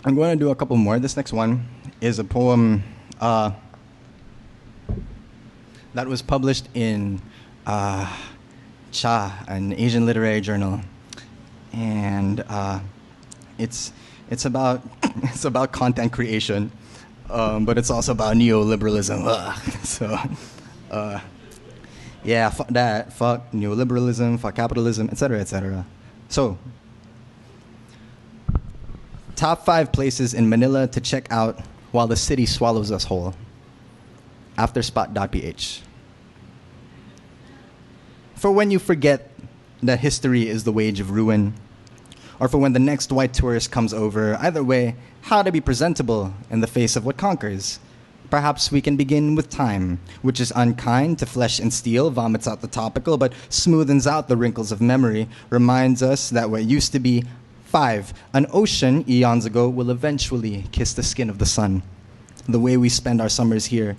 I'm going to do a couple more. This next one is a poem that was published in Cha, an Asian literary journal, and it's about it's about content creation, but it's also about neoliberalism. Yeah, fuck that, fuck neoliberalism, fuck capitalism, etc., etc. So, top 5 places in Manila to check out while the city swallows us whole. Afterspot.ph. For when you forget that history is the wage of ruin, or for when the next white tourist comes over, either way, how to be presentable in the face of what conquers. Perhaps we can begin with time, which is unkind to flesh and steel, vomits out the topical, but smoothens out the wrinkles of memory, reminds us that what used to be 5, an ocean eons ago, will eventually kiss the skin of the sun. The way we spend our summers here,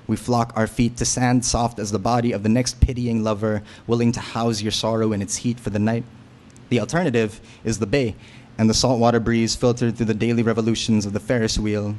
we flock our feet to sand soft as the body of the next pitying lover, willing to house your sorrow in its heat for the night. The alternative is the bay, and the saltwater breeze filtered through the daily revolutions of the Ferris wheel.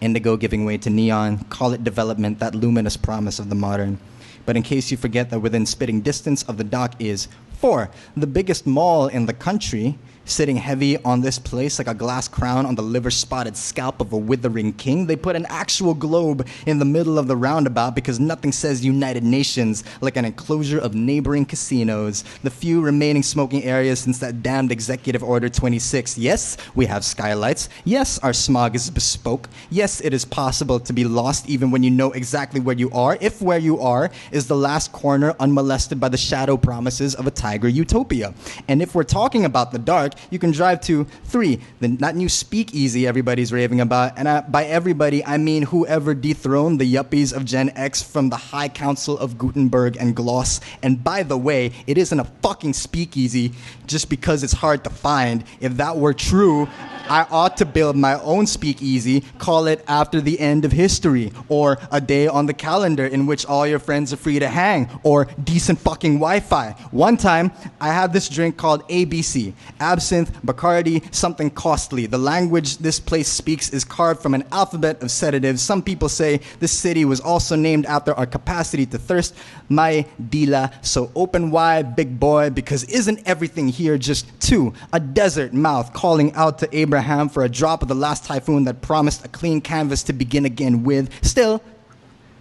Indigo giving way to neon, call it development, that luminous promise of the modern. But in case you forget that within spitting distance of the dock is 4, the biggest mall in the country, sitting heavy on this place like a glass crown on the liver-spotted scalp of a withering king. They put an actual globe in the middle of the roundabout because nothing says United Nations like an enclosure of neighboring casinos. The few remaining smoking areas since that damned Executive Order 26. Yes, we have skylights. Yes, our smog is bespoke. Yes, it is possible to be lost even when you know exactly where you are, if where you are is the last corner unmolested by the shadow promises of a tiger utopia. And if we're talking about the dark, you can drive to 3, that new speakeasy everybody's raving about. And by everybody, I mean whoever dethroned the yuppies of Gen X from the High Council of Gutenberg and Gloss. And by the way, it isn't a fucking speakeasy just because it's hard to find. If that were true, I ought to build my own speakeasy, call it After the End of History, or a day on the calendar in which all your friends are free to hang, or decent fucking Wi-Fi. One time, I had this drink called ABC, absinthe, Bacardi, something costly. The language this place speaks is carved from an alphabet of sedatives. Some people say this city was also named after our capacity to thirst. My dila, so open wide, big boy, because isn't everything here just 2, a desert mouth calling out to Abraham for a drop of the last typhoon that promised a clean canvas to begin again with. Still,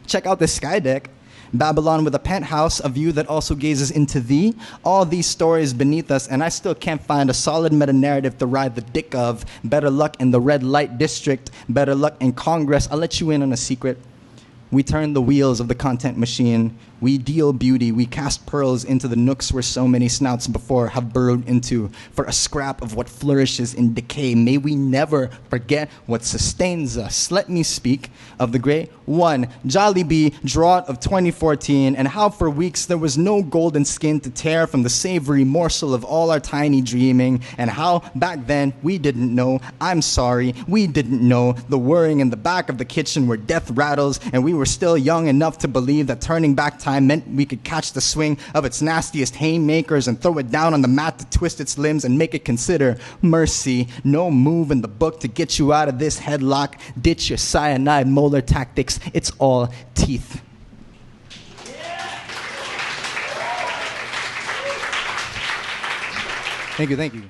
check out this sky deck. Babylon with a penthouse, a view that also gazes into thee. All these stories beneath us, and I still can't find a solid meta-narrative to ride the dick of. Better luck in the red light district. Better luck in Congress. I'll let you in on a secret. We turn the wheels of the content machine. We deal beauty. We cast pearls into the nooks where so many snouts before have burrowed into. For a scrap of what flourishes in decay, may we never forget what sustains us. Let me speak of the great one, Jollibee drought of 2014, and how for weeks there was no golden skin to tear from the savory morsel of all our tiny dreaming, and how back then we didn't know. I'm sorry, we didn't know. The whirring in the back of the kitchen were death rattles, and we were still young enough to believe that turning back time meant we could catch the swing of its nastiest haymakers and throw it down on the mat to twist its limbs and make it consider mercy. No move in the book to get you out of this headlock. Ditch your cyanide molar tactics. It's all teeth. Thank you.